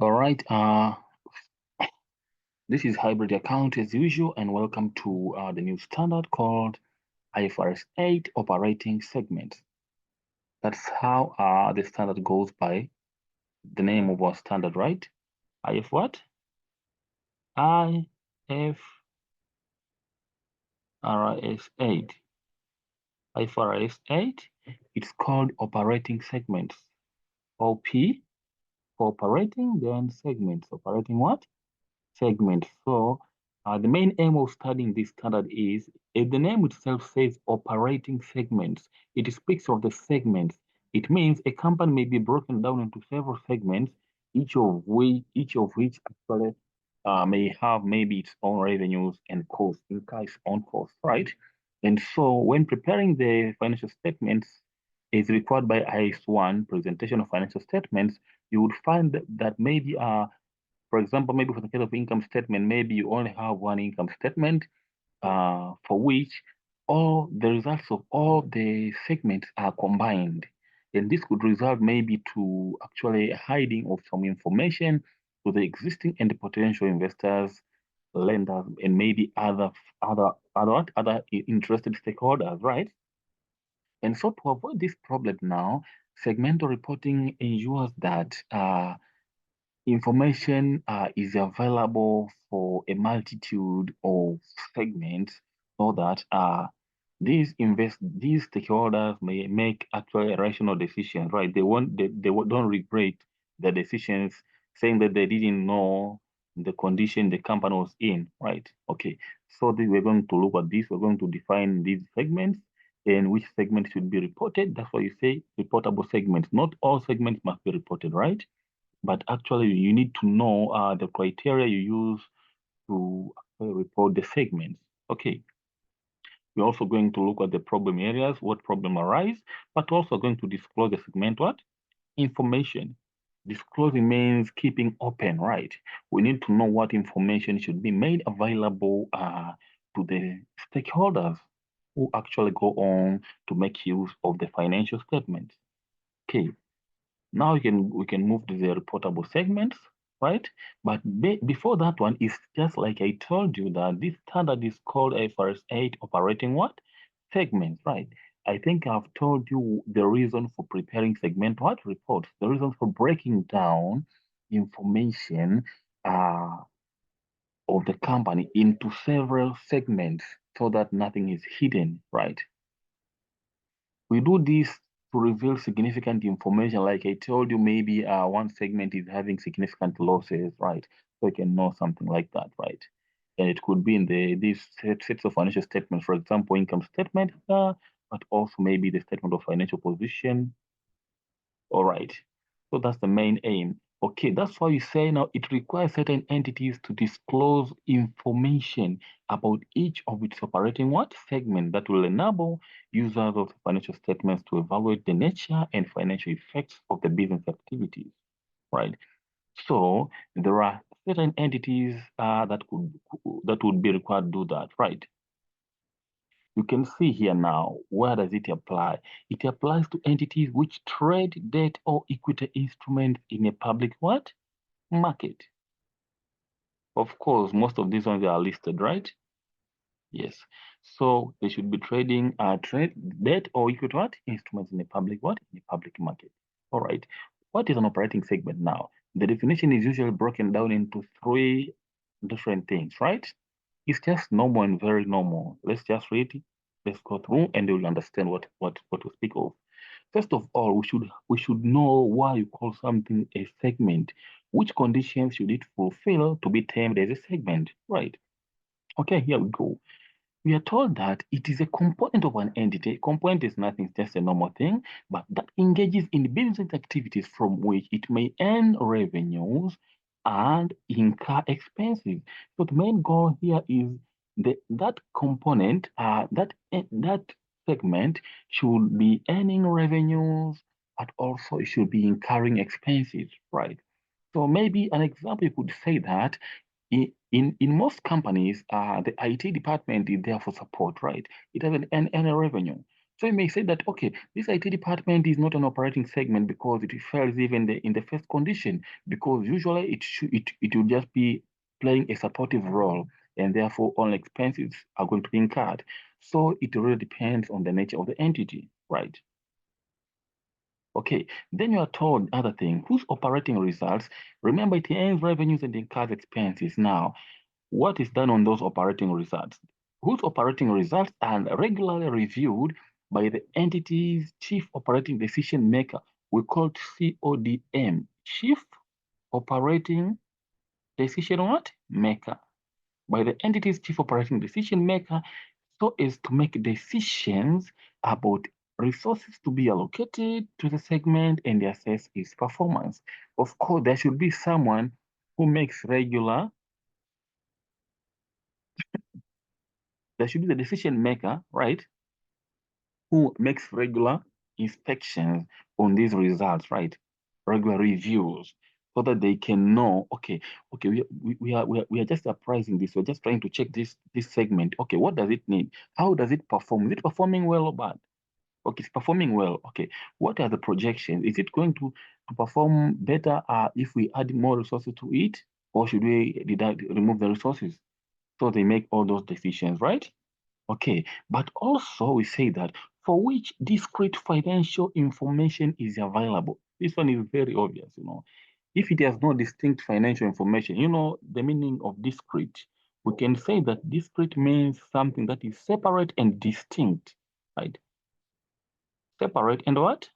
All right. This is hybrid account as usual, and welcome to the new standard called IFRS 8 operating segments. That's how the standard goes by the name of our standard, right? IF what? IFRS 8. IFRS 8. It's called operating segments. OP for operating, then segments. Operating what? Segments. So the main aim of studying this standard is, if the name itself says operating segments, it speaks of the segments. It means a company may be broken down into several segments, each of which actually may have maybe its own revenues and costs, incur its own costs, right? And so when preparing the financial statements, is required by IS1 presentation of financial statements, you would find that maybe for example, maybe for the case of income statement, maybe you only have one income statement for which all the results of all the segments are combined. And this could result maybe to actually hiding of some information to the existing and the potential investors, lenders, and maybe other interested stakeholders, right? And so to avoid this problem now, segmental reporting ensures that information is available for a multitude of segments so that these stakeholders may make actually rational decisions, right? Don't regret the decisions saying that they didn't know the condition the company was in, right? Okay, so we're going to look at this. We're going to define these segments and which segment should be reported. That's why you say reportable segments. Not all segments must be reported, right? But actually you need to know the criteria you use to report the segments. Okay, we're also going to look at the problem areas, what problem arise, but also going to disclose the segment what? Information. Disclosing means keeping open, right? We need to know what information should be made available to the stakeholders who actually go on to make use of the financial statements. Okay, now we can move to the reportable segments, right? But before that one is just like I told you that this standard is called IFRS 8 operating what? Segments, right? I think I've told you the reason for preparing segment what reports, the reason for breaking down information of the company into several segments so that nothing is hidden, right? We do this to reveal significant information. Like I told you, maybe one segment is having significant losses, right? So you can know something like that, right? And it could be in these sets of financial statements, for example, income statement, but also maybe the statement of financial position. All right. So that's the main aim. Okay, that's why you say now it requires certain entities to disclose information about each of its operating what segment that will enable users of the financial statements to evaluate the nature and financial effects of the business activities, right? So there are certain entities that would be required to do that, right? You can see here now, where does it apply? It applies to entities which trade debt or equity instruments in a public what? Market. Of course, most of these ones are listed, right? Yes. So they should be trading trade debt or equity what? Instruments in a public what? In a public market. All right. What is an operating segment now? The definition is usually broken down into three different things, right? It's just normal and very normal. Let's just read it. Let's go through and you'll understand what we speak of. First of all, we should know why you call something a segment. Which conditions should it fulfill to be termed as a segment? Right. Okay, here we go. We are told that it is a component of an entity. Component is nothing, it's just a normal thing, but that engages in business activities from which it may earn revenues and incur expenses. So the main goal here is that component, that segment should be earning revenues, but also it should be incurring expenses, right? So maybe an example you could say that in most companies, the IT department is there for support, right? It doesn't earn any revenue. So you may say that, okay, this IT department is not an operating segment because it fails even in the first condition, because usually it will just be playing a supportive role, and therefore all expenses are going to be incurred. So it really depends on the nature of the entity, right? Okay, then you are told other thing, whose operating results, remember it earns revenues and incurs expenses. Now, what is done on those operating results? Whose operating results are regularly reviewed by the entity's chief operating decision maker. We call it CODM, Chief Operating Decision what? Maker. By the entity's chief operating decision maker, so as to make decisions about resources to be allocated to the segment and assess its performance. Of course, there should be someone who makes regular, there should be the decision maker, right? Who makes regular inspections on these results, right? Regular reviews, so that they can know, okay, we are just appraising this. We're just trying to check this segment. Okay, what does it need? How does it perform? Is it performing well or bad? Okay, it's performing well. Okay, what are the projections? Is it going to perform better if we add more resources to it, or should we remove the resources? So they make all those decisions, right? Okay, but also we say that for which discrete financial information is available. This one is very obvious, you know. If it has no distinct financial information, you know, the meaning of discrete, we can say that discrete means something that is separate and distinct, right? Separate and what?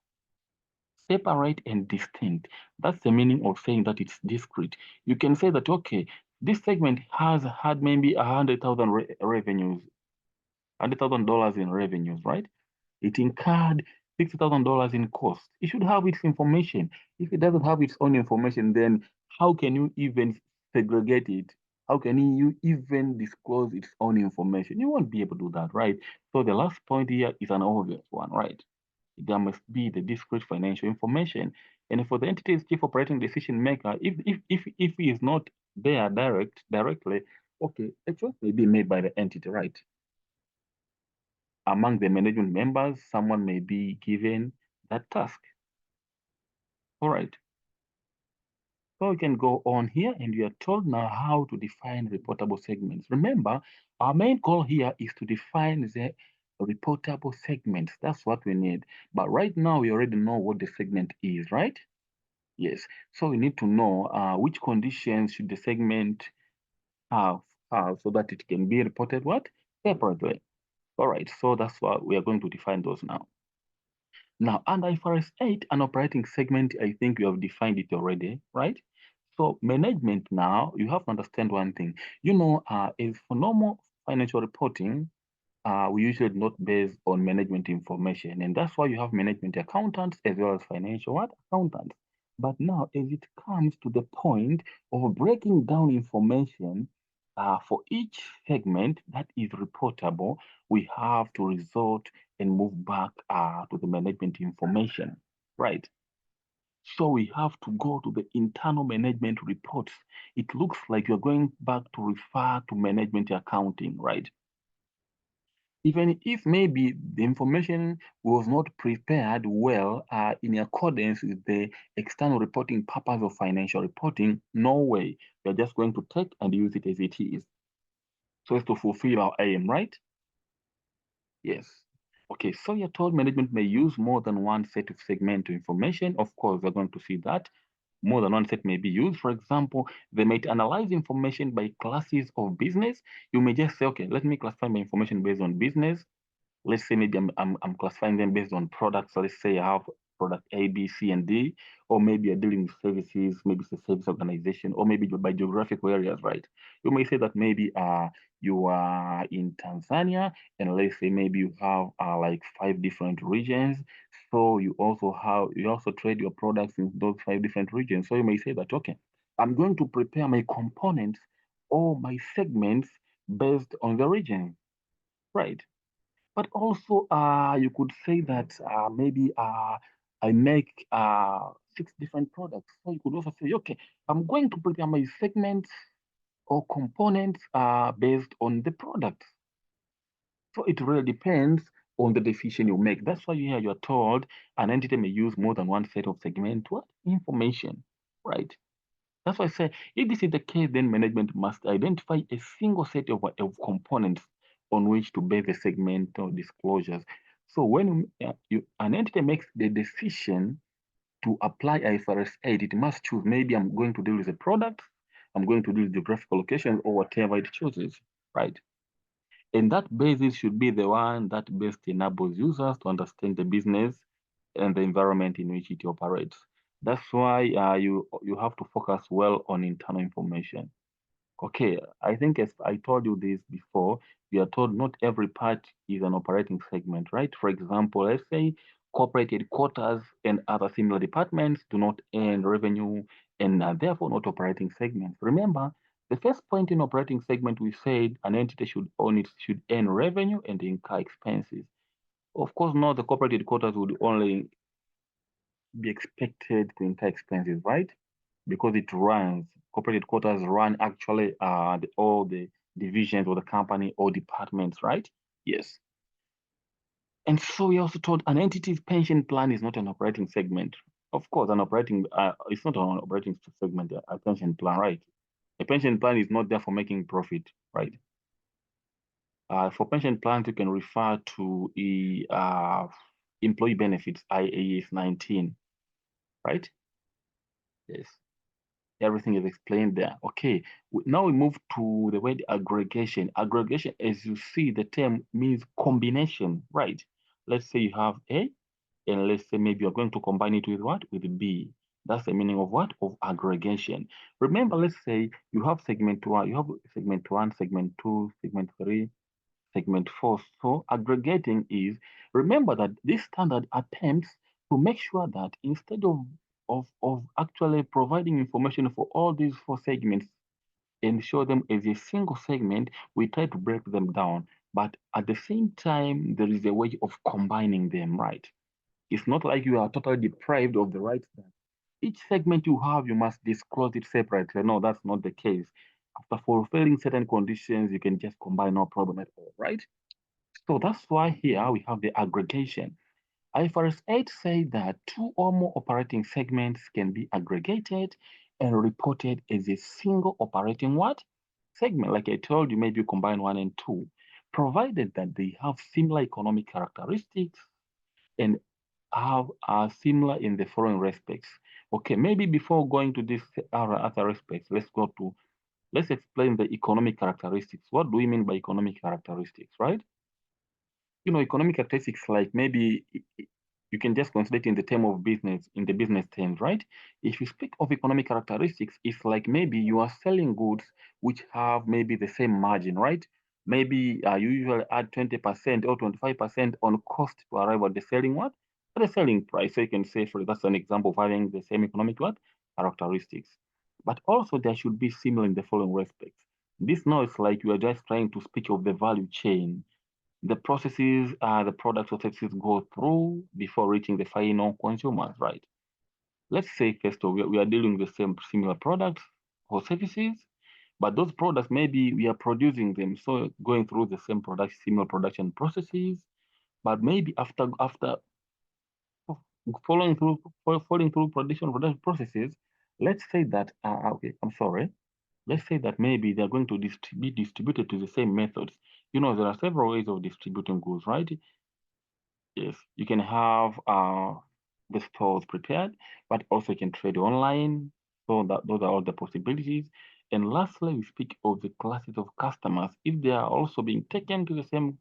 Separate and distinct. That's the meaning of saying that it's discrete. You can say that, okay, this segment has had maybe 100,000 revenues, $100,000 in revenues, right? It incurred $60,000 in costs. It should have its information. If it doesn't have its own information, then how can you even segregate it? How can you even disclose its own information? You won't be able to do that, right? So the last point here is an obvious one, right? There must be the discrete financial information. And for the entity's chief operating decision maker, if he is not there directly, okay, a choice may be made by the entity, right? Among the management members, someone may be given that task. All right. So we can go on here, and we are told now how to define reportable segments. Remember, our main goal here is to define the reportable segments. That's what we need. But right now, we already know what the segment is, right? Yes. So we need to know which conditions should the segment have, so that it can be reported what? Separately. All right. So that's what we are going to define those now. Now, under IFRS 8, an operating segment, I think you have defined it already, right? So management now, you have to understand one thing. You know, is for normal financial reporting, we usually not based on management information. And that's why you have management accountants as well as financial what? Accountants. But now, as it comes to the point of breaking down information for each segment that is reportable, we have to resort and move back to the management information, right? So we have to go to the internal management reports. It looks like you're going back to refer to management accounting, right? Even if maybe the information was not prepared well in accordance with the external reporting purpose of financial reporting, no way. We're just going to take and use it as it is. So as to fulfill our aim, right? Yes. Okay, so you're told management may use more than one set of segment information. Of course, we're going to see that. More than one set may be used. For example, they might analyze information by classes of business. You may just say, okay, let me classify my information based on business. Let's say maybe I'm classifying them based on products. So let's say I have product A, B, C, and D, or maybe you're dealing with services, maybe it's a service organization, or maybe by geographical areas, right? You may say that maybe you are in Tanzania, and let's say maybe you have like 5 different regions. So you also trade your products in those 5 different regions. So you may say that, okay, I'm going to prepare my components or my segments based on the region, right? But also, you could say that maybe I make 6 different products. So you could also say, okay, I'm going to prepare my segments or components based on the product. So it really depends on the decision you make. That's why you are told an entity may use more than one set of segment what information, right? That's why I say if this is the case, then management must identify a single set of components on which to base the segmental disclosures. So when an entity makes the decision to apply IFRS 8, it must choose maybe I'm going to deal with a product, I'm going to deal with geographical location or whatever it chooses, right? And that basis should be the one that best enables users to understand the business and the environment in which it operates. That's why you have to focus well on internal information. Okay, I think as I told you this before, we are told not every part is an operating segment, right? For example, let's say corporate headquarters and other similar departments do not earn revenue and are therefore not operating segments. Remember, the first point in operating segment, we said an entity should earn revenue and incur expenses. Of course, not the corporate headquarters would only be expected to incur expenses, right? Because it runs, corporate headquarters run actually all the divisions of the company or departments, right? Yes. And so we also told an entity's pension plan is not an operating segment. Of course, it's not an operating segment, a pension plan, right? A pension plan is not there for making profit, right? For pension plans, you can refer to employee benefits, IAS 19, right? Yes. Everything is explained there. Okay, now we move to the word aggregation. Aggregation, as you see, the term means combination, right? Let's say you have A, and let's say maybe you're going to combine it with what? With B. That's the meaning of what? Of aggregation. Remember, let's say you have segment one, segment two, segment three, segment four. So aggregating is, remember that this standard attempts to make sure that instead of actually providing information for all these four segments and show them as a single segment, we try to break them down. But at the same time, there is a way of combining them, right? It's not like you are totally deprived of the right that each segment you have, you must disclose it separately. No, that's not the case. After fulfilling certain conditions, you can just combine, no problem at all, right? So that's why here we have the aggregation. IFRS 8 says that two or more operating segments can be aggregated and reported as a single operating what? Segment. Like I told you, maybe you combine one and two, provided that they have similar economic characteristics and are similar in the following respects. Okay, maybe before going to these other respects, let's explain the economic characteristics. What do we mean by economic characteristics, right? Economic characteristics, like maybe you can just consider it in the term of business, in the business terms, right? If you speak of economic characteristics, it's like maybe you are selling goods which have maybe the same margin, right? Maybe you usually add 20% or 25% on cost to arrive at the selling what? At the selling price. So you can say, for that's an example of having the same economic what? Characteristics. But also there should be similar in the following respects. This now is like you are just trying to speak of the value chain, the processes the products or services go through before reaching the final consumers, right? Let's say first of all, we are dealing with the same similar products or services, but those products maybe we are producing them, so going through the same product, similar production processes, but maybe after following through production processes, let's say that okay, I'm sorry. Let's say that maybe they're going to be distributed to the same methods. There are several ways of distributing goods, right? Yes, you can have the stores prepared, but also you can trade online. So that those are all the possibilities. And lastly, we speak of the classes of customers. If they are also being taken to the same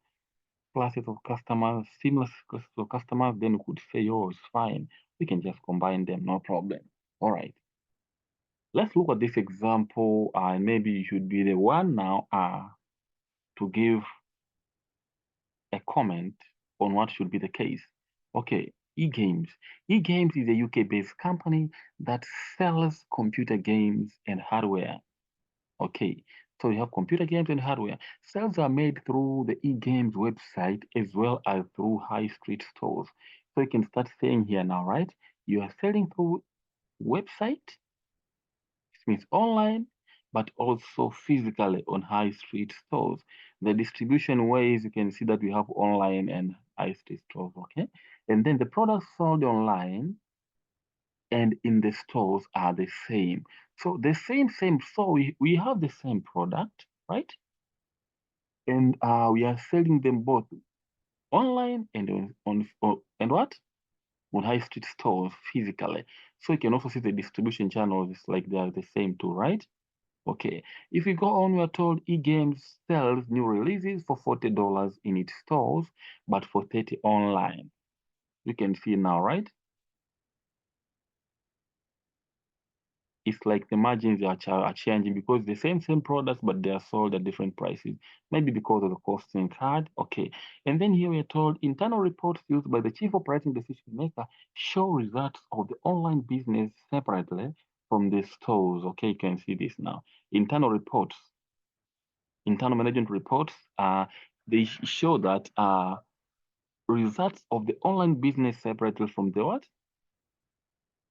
classes of customers, similar classes of customers, then we could say, oh, it's fine. We can just combine them, no problem. All right. Let's look at this example. Maybe you should be the one now to give a comment on what should be the case. Okay, eGames. eGames is a UK-based company that sells computer games and hardware. Okay, so you have computer games and hardware. Sales are made through the eGames website as well as through high street stores. So you can start saying here now, right? You are selling through website, which means online, but also physically on high street stores. The distribution ways, you can see that we have online and high street stores, okay? And then the products sold online and in the stores are the same. So the same. So we have the same product, right? And we are selling them both online and and what? On high street stores physically. So you can also see the distribution channels like they are the same too, right? Okay. If we go on, we are told eGames sells new releases for $40 in its stores, but for 30 online. You can see now, right? It's like the margins are changing because the same products, but they are sold at different prices. Maybe because of the costing card. Okay. And then here we are told internal reports used by the chief operating decision maker show results of the online business separately from the stores. Okay, you can see this now. Internal reports, internal management reports, they show that results of the online business separately from the what?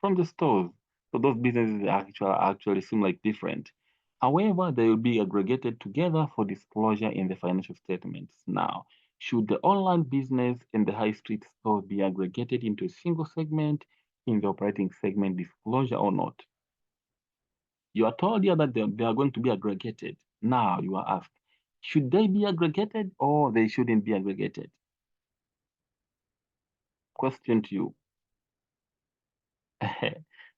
From the stores. So those businesses actually seem like different. However, they will be aggregated together for disclosure in the financial statements. Now, should the online business and the high street store be aggregated into a single segment in the operating segment disclosure or not? You are told here that they are going to be aggregated. Now you are asked, should they be aggregated or they shouldn't be aggregated? Question to you.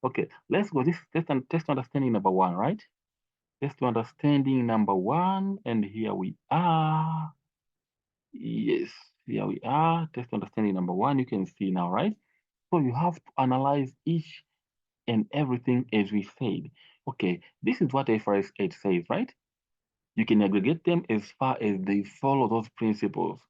Okay, let's go. This is test understanding number one, right? Test understanding number one, and here we are. Yes, here we are. Test understanding number one. You can see now, right? So you have to analyze each and everything as we said. Okay, this is what IFRS 8 says, right? You can aggregate them as far as they follow those principles.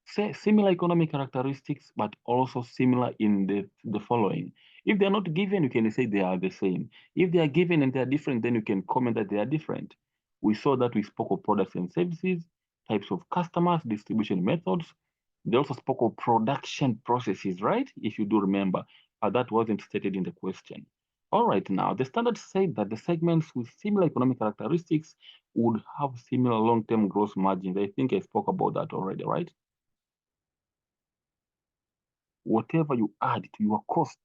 Say similar economic characteristics, but also similar in the following. If they're not given, you can say they are the same. If they are given and they are different, then you can comment that they are different. We saw that we spoke of products and services, types of customers, distribution methods. They also spoke of production processes, right? If you do remember, that wasn't stated in the question. All right, now the standard said that the segments with similar economic characteristics would have similar long-term gross margins. I think I spoke about that already, right? Whatever you add to your cost,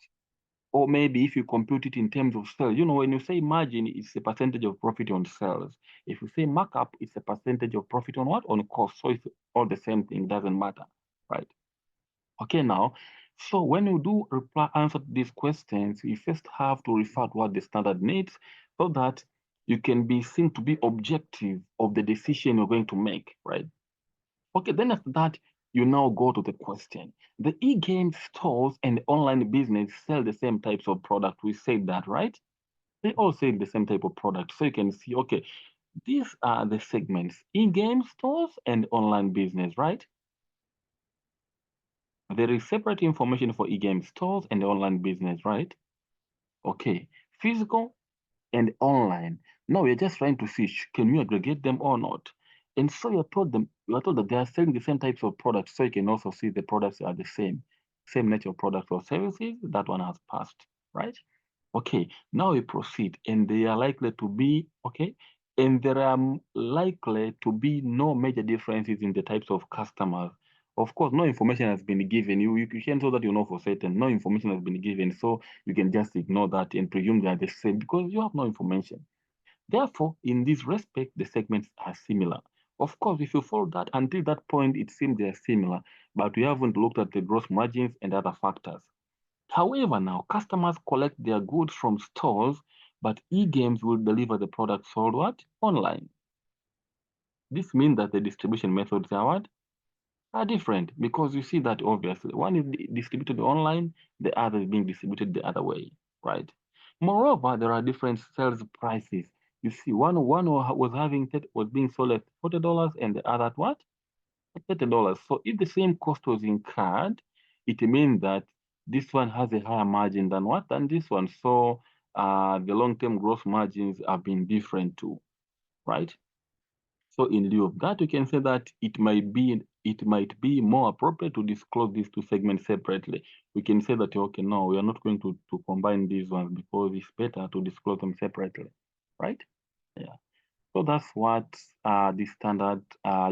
or maybe if you compute it in terms of sales, when you say margin, it's a percentage of profit on sales. If you say markup, it's a percentage of profit on what? On cost. So it's all the same thing, doesn't matter, right? Okay, now, so when you do answer these questions, you first have to refer to what the standard needs so that you can be seen to be objective of the decision you're going to make, right? Okay, then after that, you now go to the question. The e-game stores and the online business sell the same types of product. We said that, right? They all sell the same type of product. So you can see, okay, these are the segments, e-game stores and online business, right? There is separate information for e-game stores and the online business, right? Okay, physical and online. Now we're just trying to see, can you aggregate them or not? And so you are told that they are selling the same types of products, so you can also see the products are the same nature of products or services. That one has passed, right? Okay, now we proceed, and they are likely to be, okay, and there are likely to be no major differences in the types of customers. Of course, no information has been given. You can't tell that you know for certain. No information has been given, so you can just ignore that and presume they are the same because you have no information. Therefore, in this respect, the segments are similar. Of course, if you follow that until that point, it seems they are similar, but we haven't looked at the gross margins and other factors. However, now customers collect their goods from stores, but e-games will deliver the product sold what? Online. This means that the distribution methods are what? Are different because you see that obviously one is distributed online, the other is being distributed the other way, right? Moreover, there are different sales prices. You see, one was being sold at $40 and the other at what? At $30. So if the same cost was incurred, it means that this one has a higher margin than what? Than this one. So the long-term gross margins have been different too, right? So in lieu of that, we can say that it might be more appropriate to disclose these two segments separately. We can say that, okay, no, we are not going to combine these ones because it's better to disclose them separately, right? Yeah. So that's what the standard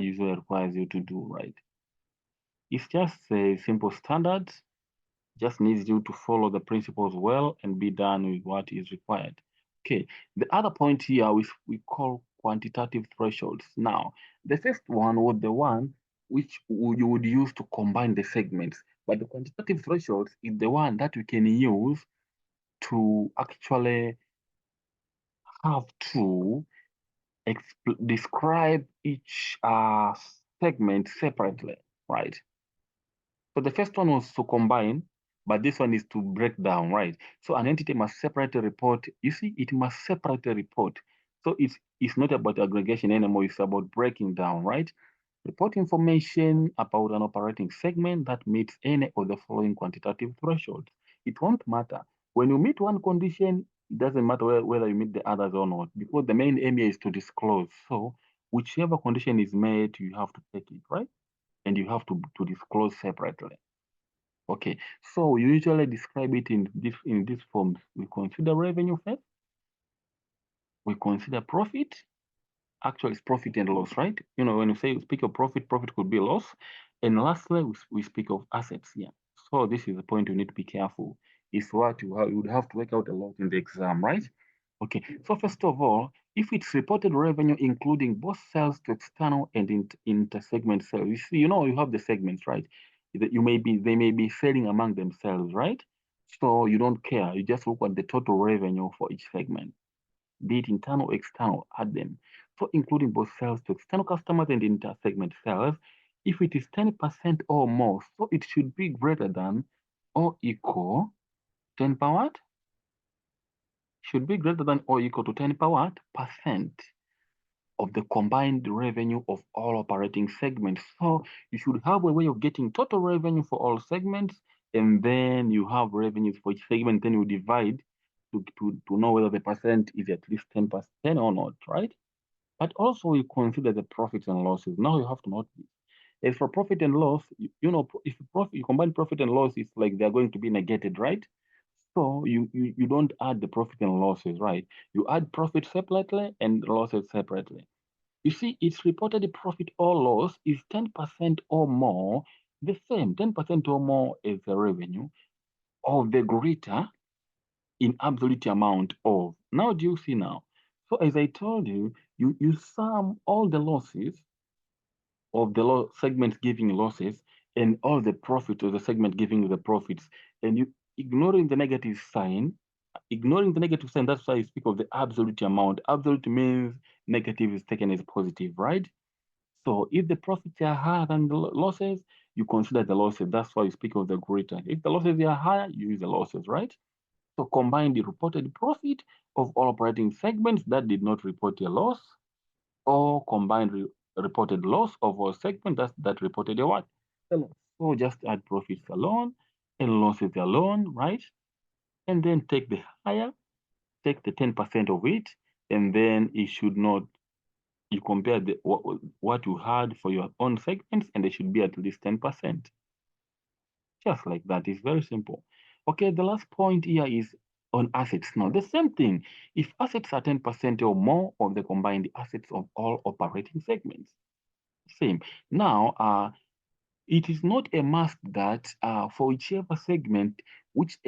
usually requires you to do, right? It's just a simple standard, just needs you to follow the principles well and be done with what is required. Okay, the other point here we call quantitative thresholds. Now, the first one was the one which you would use to combine the segments, but the quantitative thresholds is the one that we can use to actually have to describe each segment separately, right? So the first one was to combine, but this one is to break down, right? So an entity must separate a report. You see, it must separate a report. So it's not about aggregation anymore. It's about breaking down, right? Report information about an operating segment that meets any of the following quantitative thresholds. It won't matter. When you meet one condition, it doesn't matter whether you meet the others or not, because the main aim here is to disclose. So whichever condition is met, you have to take it, right? And you have to disclose separately. Okay, so we usually describe it in this forms. We consider revenue first, we consider profit. Actually, it's profit and loss, right? You know, when you say speak of profit, profit could be loss. And lastly, we speak of assets here. So this is the point you need to be careful. It's what you would have to work out a lot in the exam, right? Okay, so first of all, if it's reported revenue including both sales to external and inter-segment sales, you see, you know, you have the segments, right? They may be selling among themselves, right? So you don't care. You just look at the total revenue for each segment, be it internal or external, add them. So including both sales to external customers and inter-segment sales, if it is 10% or more, so it should be greater than or equal 10 per what? Should be greater than or equal to 10 per what? Percent of the combined revenue of all operating segments. So you should have a way of getting total revenue for all segments, and then you have revenues for each segment, then you divide to know whether the percent is at least 10% or not, right? But also you consider the profits and losses. Now you have to note this. As for profit and loss, you know, if you combine profit and loss, it's like they're going to be negated, right? So you don't add the profit and losses, right? You add profit separately and losses separately. You see, its reported profit or loss is 10% or more, the same 10% or more as the revenue, or the greater in absolute amount of. Now, do you see now? So as I told you, you sum all the losses of the segment giving losses and all the profit of the segment giving the profits, and you ignoring the negative sign. Ignoring the negative sign, that's why I speak of the absolute amount. Absolute means negative is taken as positive, right? So if the profits are higher than the losses, you consider the losses. That's why you speak of the greater. If the losses are higher, you use the losses, right? So combine the reported profit of all operating segments that did not report a loss, or combined reported loss of all segments that reported a what? A loss. So just add profits alone and losses alone, right? And then take the higher, take the 10% of it, and then it should not, you compare what you had for your own segments, and they should be at least 10%. Just like that. It's very simple. Okay, the last point here is on assets. Now, the same thing. If assets are 10% or more of the combined assets of all operating segments, same. Now, it is not a must that for whichever segment which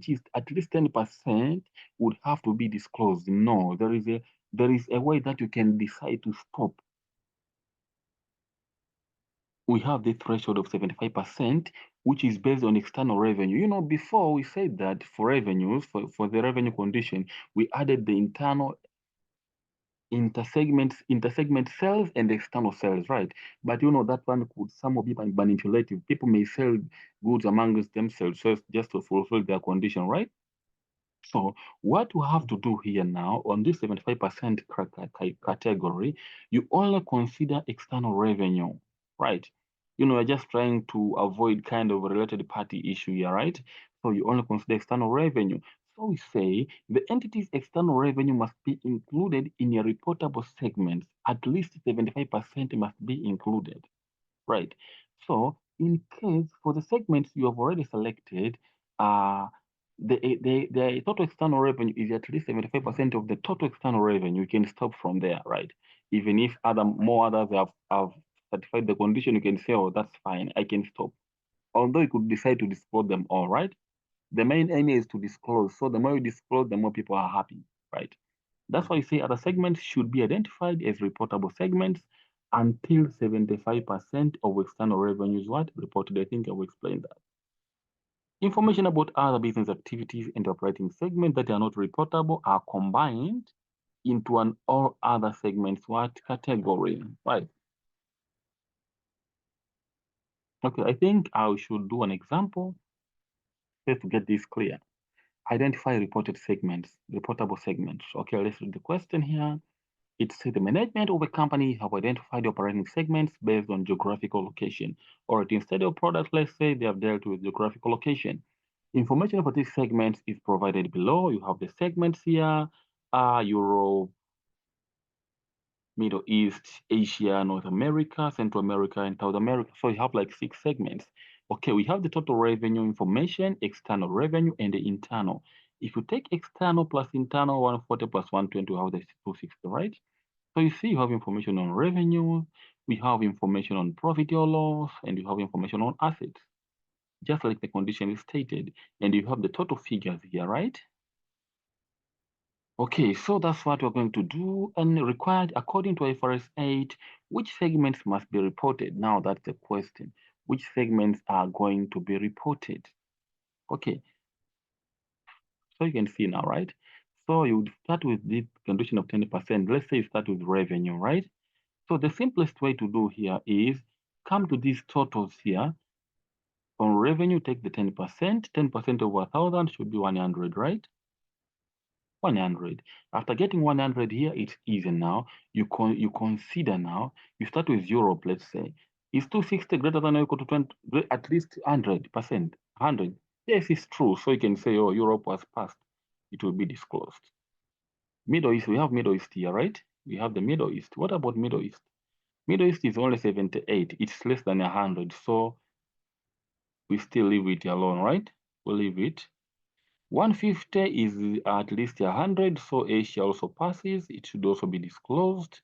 is at least 10% would have to be disclosed. No, there is a way that you can decide to stop. We have the threshold of 75%, which is based on external revenue. You know, before we said that for revenues, for the revenue condition, we added the internal intersegment sales and external sales, right? But you know that one could some be manipulative. People may sell goods amongst themselves just to fulfill their condition, right? So what you have to do here now on this 75% category, you only consider external revenue, right? You know, you're just trying to avoid kind of a related party issue here, right? So you only consider external revenue. So we say the entity's external revenue must be included in your reportable segments. At least 75% must be included, right? So in case for the segments you have already selected, the total external revenue is at least 75% of the total external revenue. You can stop from there, right? Even if more others have satisfied the condition, you can say, oh, that's fine, I can stop. Although you could decide to disclose them all, right? The main aim is to disclose. So the more you disclose, the more people are happy, right? That's why you say other segments should be identified as reportable segments until 75% of external revenue is what? Reported. I think I will explain that. Information about other business activities and operating segments that are not reportable are combined into an all other segments what category, right? Okay, I think I should do an example just to get this clear. Identify reported segments, reportable segments. Okay, let's read the question here. It says the management of a company have identified operating segments based on geographical location. Or instead of product, let's say they have dealt with geographical location. Information about these segments is provided below. You have the segments here, Europe, Middle East, Asia, North America, Central America, and South America. So you have like 6 segments. Okay, we have the total revenue information, external revenue, and the internal. If you take external plus internal, 140 plus 120, we have the 260, right? So you see you have information on revenue, we have information on profit or loss, and you have information on assets, just like the condition is stated. And you have the total figures here, right? Okay, so that's what we're going to do. And required according to IFRS 8, which segments must be reported? Now that's the question. Which segments are going to be reported? Okay, so you can see now, right? So you would start with the condition of 20%. Let's say you start with revenue, right? So the simplest way to do here is come to these totals here. On revenue, take the 10%. 10% of 1,000 should be 100, right? 100. After getting 100 here, it's easy now. You consider now, you start with Europe, let's say. Is 260 greater than or equal to 20, at least 100%? 100. Yes, it's true. So you can say, oh, Europe was passed. It will be disclosed. Middle East, we have Middle East here, right? We have the Middle East. What about Middle East? Middle East is only 78. It's less than 100. So we still leave it alone, right? We'll leave it. 150 is at least 100. So Asia also passes. It should also be disclosed.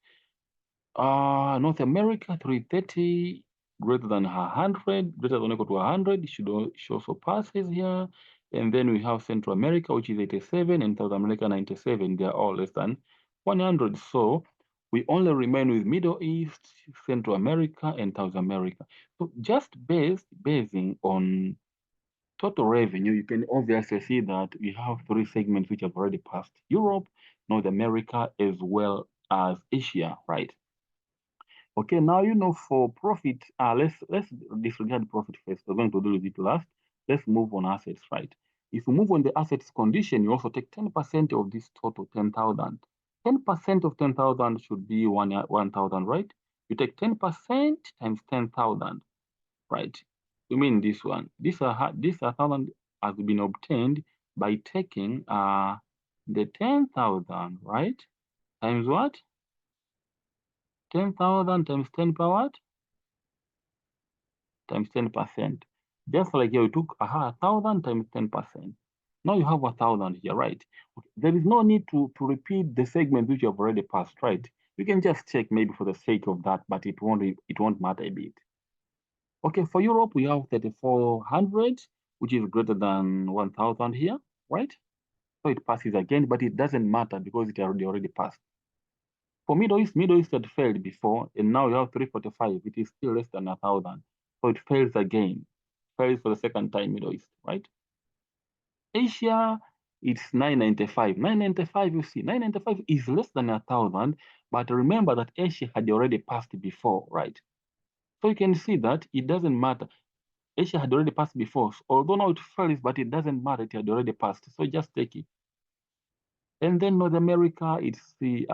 North America, 330, greater than 100, greater than or equal to 100. It should also passes here. And then we have Central America, which is 87, and South America, 97. They are all less than 100. So we only remain with Middle East, Central America, and South America. So just basing on total revenue, you can obviously see that we have 3 segments which have already passed: Europe, North America, as well as Asia, right? Okay, now you know for profit, let's disregard profit first. We're going to do it last. Let's move on assets, right? If you move on the assets condition, you also take 10% of this total 10,000. 10% of 10,000 should be 1,000, right? You take 10% times 10,000, right? You mean this one? This 1,000 has been obtained by taking the 10,000, right? Times what? 10,000 times 10 per what? Times 10%. Just like here, we took 1,000 times 10%. Now you have 1,000 here, right? Okay. There is no need to repeat the segment which you have already passed, right? You can just check maybe for the sake of that, but it won't matter a bit. Okay, for Europe, we have 3,400, which is greater than 1,000 here, right? So it passes again, but it doesn't matter because it already passed. For Middle East had failed before, and now you have 345. It is still less than 1,000. So it fails again. Fails for the second time, Middle East, right? Asia, it's 995. 995, you see, 995 is less than 1,000, but remember that Asia had already passed before, right? So you can see that it doesn't matter. Asia had already passed before. So although now it fails, but it doesn't matter, it had already passed. So just take it. And then North America, it's the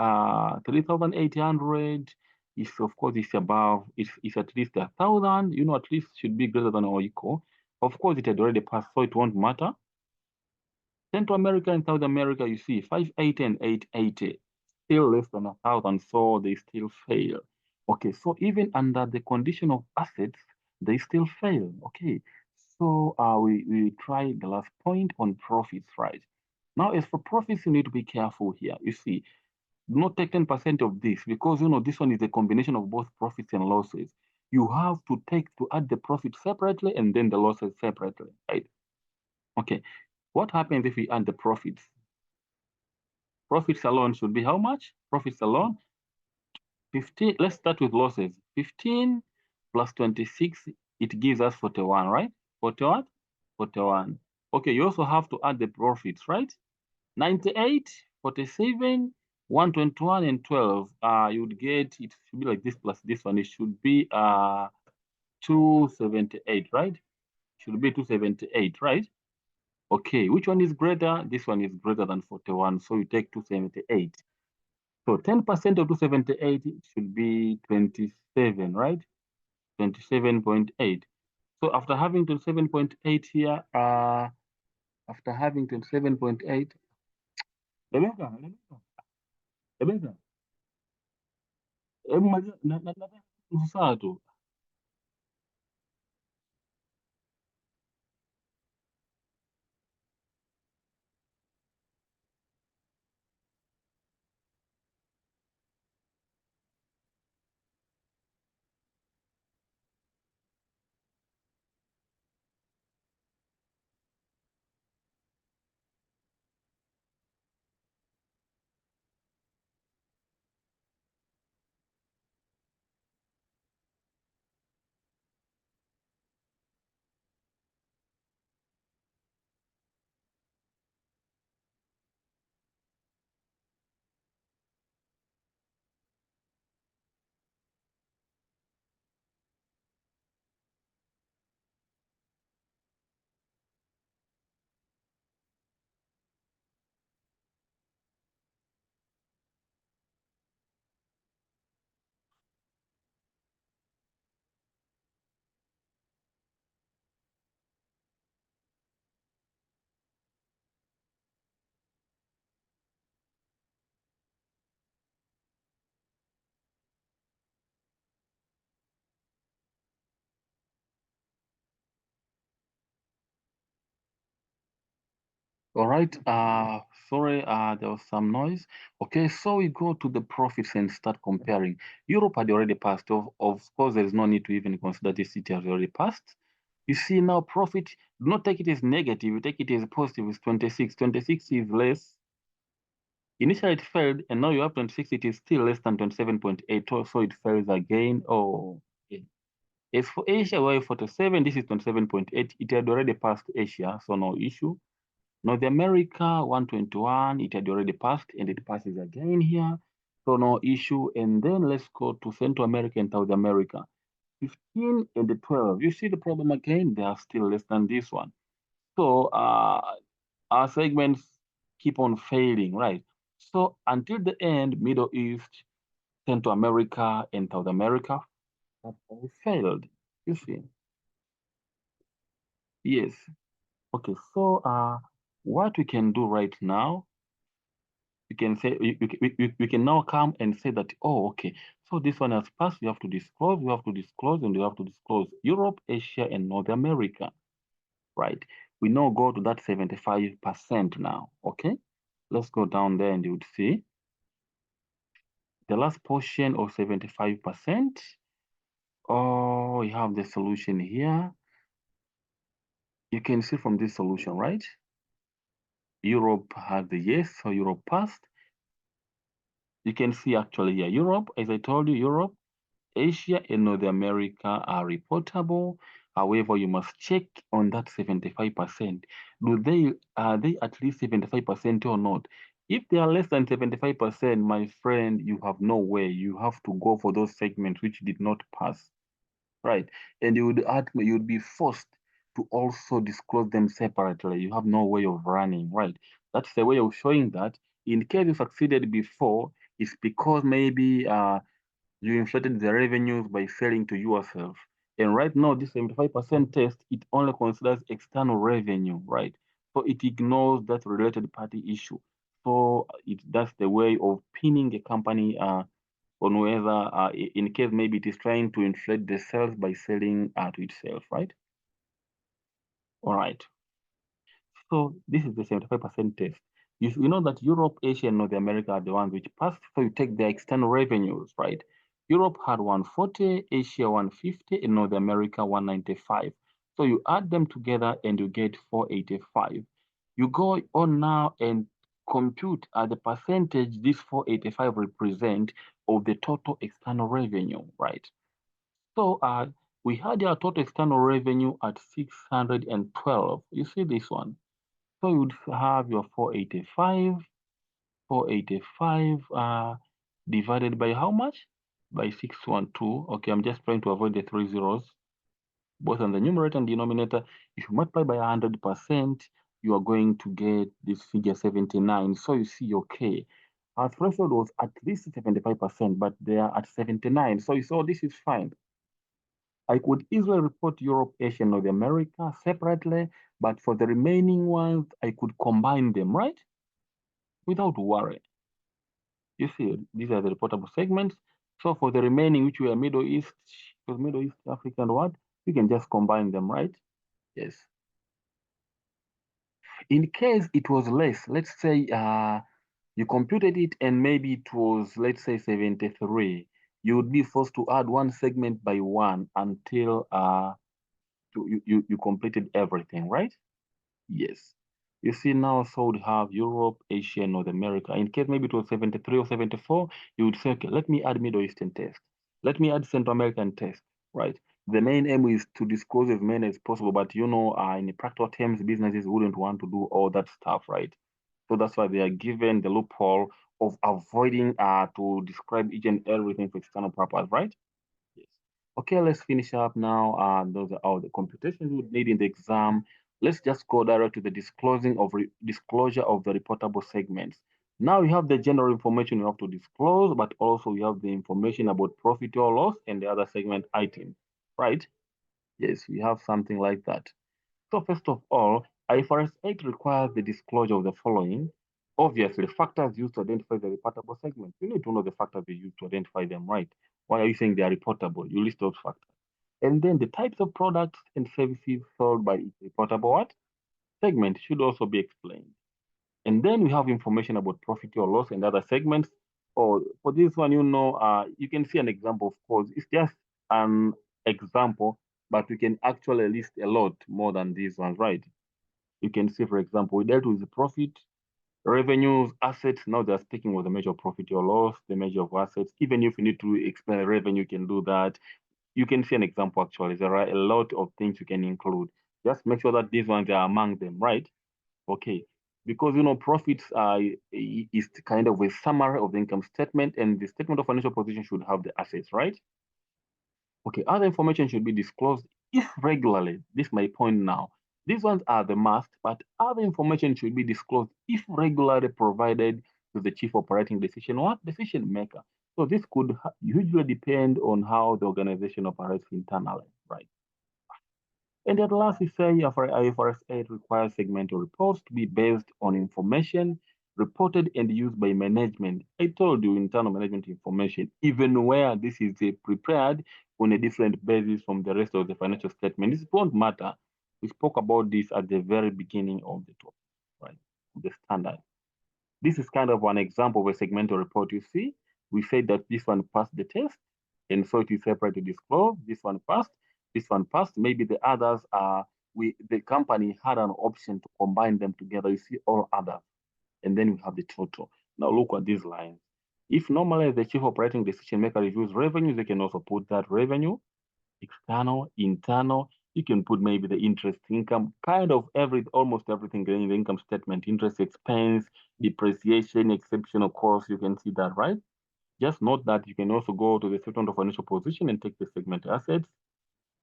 3,800. If of course it's above, it's at least 1,000. You know, at least should be greater than or equal. Of course, it had already passed, so it won't matter. Central America and South America, you see, 580 and 880, still less than 1,000, so they still fail. Okay, so even under the condition of assets, they still fail. Okay, so we try the last point on profits, right? Now, as for profits, you need to be careful here. You see, Do not take 10% of this because you know this one is a combination of both profits and losses. You have to add the profit separately and then the losses separately, right? Okay. What happens if we add the profits? Profits alone should be how much? Profits alone, 15. Let's start with losses. 15 plus 26, it gives us 41, right? 40 what? 41. Okay, you also have to add the profits, right? 98, 47, 121, and 12. You would get, it should be like this plus this one. It should be 278, right? Should be 278, right? Okay, which one is greater? This one is greater than 41, so you take 278. So 10% of 278 should be 27, right? 27.8. So after having 27.8 here, after having 27.8, Rebecca, Rebecca, hebu maliza nusu saa tu. All right. Sorry, there was some noise. Okay, so we go to the profits and start comparing. Europe had already passed. Of course, there is no need to even consider this city has already passed. You see now profit, do not take it as negative, you take it as positive, it's 26. 26 is less. Initially it failed, and now you have 26, it is still less than 27.8, so it fails again. Oh, okay. As for Asia, where 47, this is 27.8. It had already passed Asia, so no issue. North America, 121, it had already passed, and it passes again here, so no issue. And then let's go to Central America and South America. 15 and the 12. You see the problem again? They are still less than this one. So our segments keep on failing, right? So until the end, Middle East, Central America, and South America have all failed. You see? Yes. Okay, so what we can do right now, we can say we can now come and say that, oh, okay, so this one has passed, we have to disclose, and we have to disclose Europe, Asia, and North America, right? We now go to that 75% now, okay? Let's go down there and you would see the last portion of 75%. Oh, we have the solution here. You can see from this solution, right? Europe had the yes, so Europe passed. You can see actually here, Europe, as I told you, Europe, Asia, and North America are reportable. However, you must check on that 75%. Are they at least 75% or not? If they are less than 75%, my friend, you have no way. You have to go for those segments which did not pass, right? And you would be forced to also disclose them separately. You have no way of running, right? That's the way of showing that in case you succeeded before, it's because maybe you inflated the revenues by selling to yourself. And right now, this 75% test, it only considers external revenue, right? So it ignores that related party issue. So that's the way of pinning a company on whether, in case maybe it is trying to inflate the sales by selling to itself, right? All right. So this is the 75% test. You know that Europe, Asia, and North America are the ones which pass, so you take their external revenues, right? Europe had 140, Asia 150, and North America 195. So you add them together and you get 485. You go on now and compute the percentage this 485 represent of the total external revenue, right? So we had our total external revenue at 612. You see this one. So you'd have your 485 divided by how much? By 612. Okay, I'm just trying to avoid the three zeros, both on the numerator and denominator. If you multiply by 100%, you are going to get this figure 79. So you see, okay, our threshold was at least 75%, but they are at 79. So you saw this is fine. I could easily report Europe, Asia, North America separately, but for the remaining ones, I could combine them, right? Without worry. You see, these are the reportable segments. So for the remaining, which were Middle East, because Middle East, Africa, and what, you can just combine them, right? Yes. In case it was less, let's say you computed it and maybe it was, let's say 73, you would be forced to add one segment by one until you completed everything, right? Yes. You see now, so would have Europe, Asia, North America. In case maybe it was 73 or 74, you would say, okay, let me add Middle Eastern test. Let me add Central American test, right? The main aim is to disclose as many as possible, but you know, in practical terms, businesses wouldn't want to do all that stuff, right? So that's why they are given the loophole of avoiding to describe each and everything for external purpose, right? Yes. Okay, let's finish up now. Those are all the computations we would need in the exam. Let's just go direct to the disclosure of the reportable segments. Now you have the general information you have to disclose, but also you have the information about profit or loss and the other segment item, right? Yes, we have something like that. So first of all, IFRS 8 requires the disclosure of the following. Obviously, factors used to identify the reportable segments. You need to know the factors they use to identify them, right? Why are you saying they are reportable? You list those factors. And then the types of products and services sold by each reportable what? Segment should also be explained. And then we have information about profit or loss and other segments. Or for this one, you know, you can see an example, of course. It's just an example, but we can actually list a lot more than these ones, right? You can see, for example, we dealt with the profit, revenues, assets. Now they're speaking with the measure of profit or loss, the measure of assets. Even if you need to explain the revenue, you can do that. You can see an example, actually. There are a lot of things you can include. Just make sure that these ones are among them, right? Okay, because you know profits is kind of a summary of the income statement, and the statement of financial position should have the assets, right? Okay, other information should be disclosed if regularly. This is my point now. These ones are the must, but other information should be disclosed if regularly provided to the chief operating decision maker. So this could hugely depend on how the organization operates internally, right? And at last, we say IFRS 8 requires segmental reports to be based on information reported and used by management. I told you internal management information, even where this is prepared on a different basis from the rest of the financial statement. This won't matter. We spoke about this at the very beginning of the topic, right? The standard. This is kind of an example of a segmental report. You see, we said that this one passed the test, and so it is separate to disclose. This one passed. Maybe the others are the company had an option to combine them together. You see all others, and then we have the total. Now look at these lines. If normally the chief operating decision maker reviews revenue, they can also put that revenue, external, internal. You can put maybe the interest income, kind of almost everything in the income statement, interest expense, depreciation, exceptional costs. You can see that, right? Just note that you can also go to the statement of financial position and take the segment assets,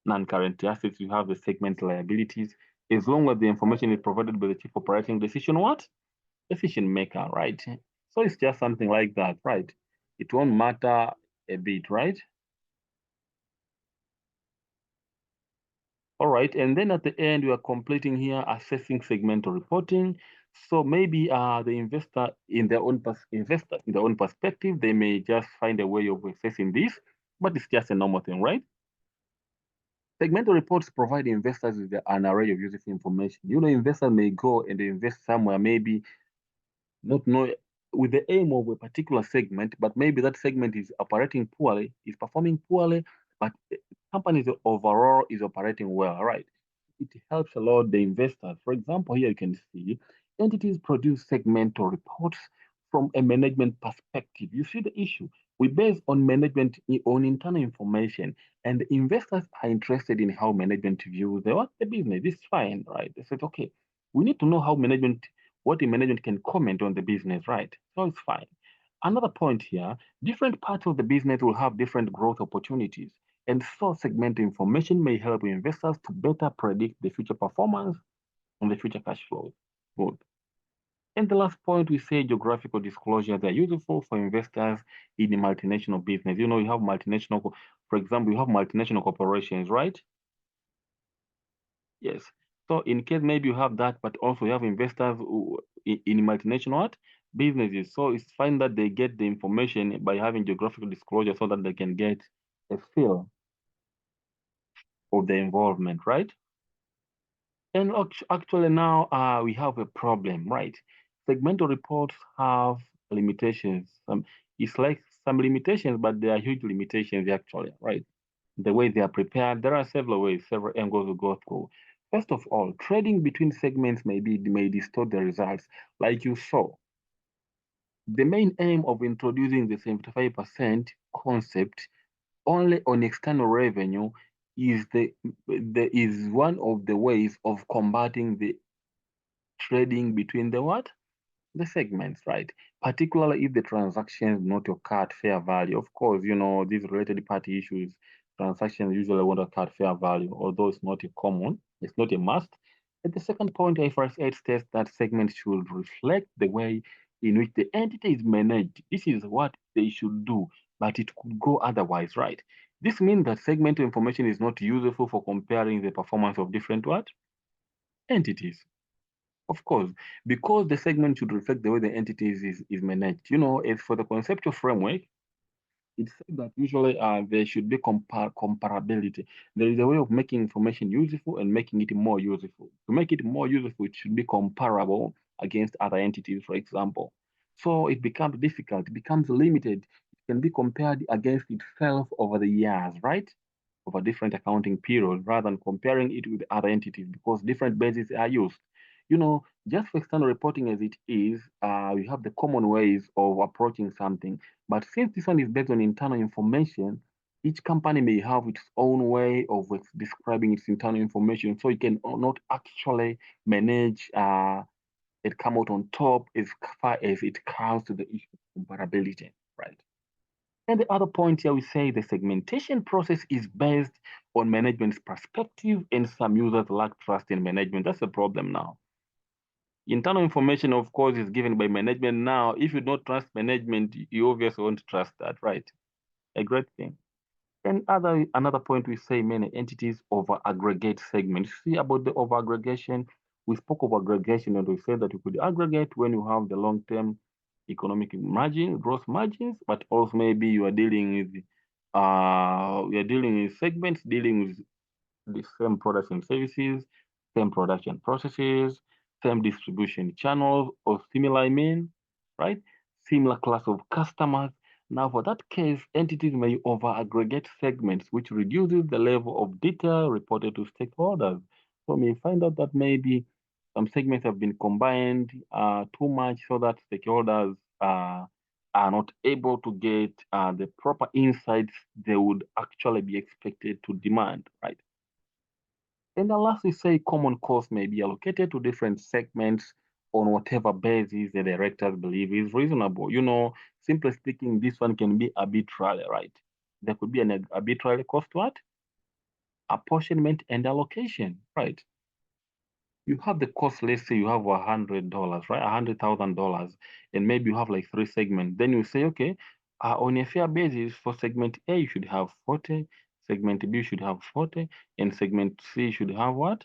non-current assets. You have the segment liabilities. As long as the information is provided by the chief operating decision maker, right? So it's just something like that, right? It won't matter a bit, right? All right, and then at the end, we are completing here assessing segmental reporting. So maybe the investor in their own perspective, they may just find a way of assessing this, but it's just a normal thing, right? Segmental reports provide investors with an array of useful information. You know, investors may go and invest somewhere, maybe not know with the aim of a particular segment, but maybe that segment is operating poorly, is performing poorly, but companies overall is operating well, right? It helps a lot the investors. For example, here you can see entities produce segmental reports from a management perspective. You see the issue. We base on management on internal information, and the investors are interested in how management views the business. This is fine, right? They said, okay, we need to know how management, what the management can comment on the business, right? So it's fine. Another point here, different parts of the business will have different growth opportunities, and so segment information may help investors to better predict the future performance and the future cash flows. Good. And the last point, we say geographical disclosures are useful for investors in the multinational business. You know, you have multinational, for example, you have multinational corporations, right? Yes. So in case maybe you have that, but also you have investors who, in multinational what? Businesses. So it's fine that they get the information by having geographical disclosure so that they can get a feel of the involvement, right? And actually now we have a problem, right? Segmental reports have limitations. It's like some limitations, but they are huge limitations actually, right? The way they are prepared, there are several ways, several angles to go through. First of all, trading between segments may distort the results. Like you saw, the main aim of introducing the 75% concept only on external revenue is is one of the ways of combating the trading between the what? The segments, right? Particularly if the transactions not occur at fair value. Of course, you know, these related party issues, transactions usually won't occur at fair value, although it's not a common, it's not a must. And the second point, IFRS 8 states that segments should reflect the way in which the entity is managed. This is what they should do, but it could go otherwise, right? This means that segmental information is not useful for comparing the performance of different what? Entities. Of course, because the segment should reflect the way the entity is managed. You know, as for the conceptual framework, it said that usually there should be comparability. There is a way of making information useful and making it more useful. To make it more useful, it should be comparable against other entities, for example. So it becomes difficult, it becomes limited. It can be compared against itself over the years, right? Over different accounting periods, rather than comparing it with other entities because different bases are used. You know, just for external reporting as it is, we have the common ways of approaching something. But since this one is based on internal information, each company may have its own way of describing its internal information. So you can not actually manage it come out on top as far as it comes to the issue of comparability, right? And the other point here, we say the segmentation process is based on management's perspective, and some users lack trust in management. That's the problem now. Internal information, of course, is given by management now. If you don't trust management, you obviously won't trust that, right? A great thing. And another point, we say many entities over aggregate segments. See about the over aggregation. We spoke of aggregation and we said that you could aggregate when you have the long-term economic margin, gross margins, but also maybe you are dealing with segments, dealing with the same products and services, same production processes, same distribution channels, or similar, I mean, right? Similar class of customers. Now, for that case, entities may over-aggregate segments, which reduces the level of detail reported to stakeholders. So we may find out that maybe some segments have been combined too much so that stakeholders are not able to get the proper insights they would actually be expected to demand, right? And last, we say common costs may be allocated to different segments on whatever basis the directors believe is reasonable. You know, simply speaking, this one can be arbitrary, right? There could be an arbitrary cost what? Apportionment and allocation, right? You have the cost, let's say you have $100, right? $100,000, and maybe you have like 3 segments. Then you say, okay, on a fair basis for segment A, you should have 40, segment B should have 40, and segment C should have what?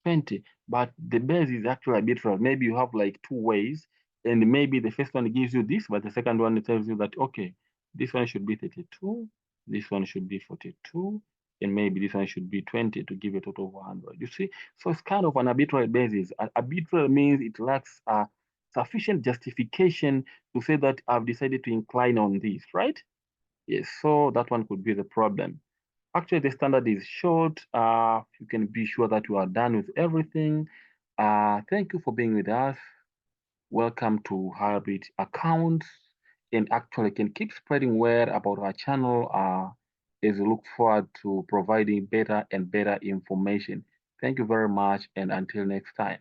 20. But the base is actually arbitrary. Maybe you have like 2 ways, and maybe the first one gives you this, but the second one tells you that, okay, this one should be 32, this one should be 42, and maybe this one should be 20 to give a total of 100. You see? So it's kind of an arbitrary basis. Arbitrary means it lacks sufficient justification to say that I've decided to incline on this, right? Yes, so that one could be the problem. Actually, the standard is short. You can be sure that you are done with everything. Thank you for being with us. Welcome to Hybrid Accounts, and actually can keep spreading word about our channel as we look forward to providing better and better information. Thank you very much, and until next time.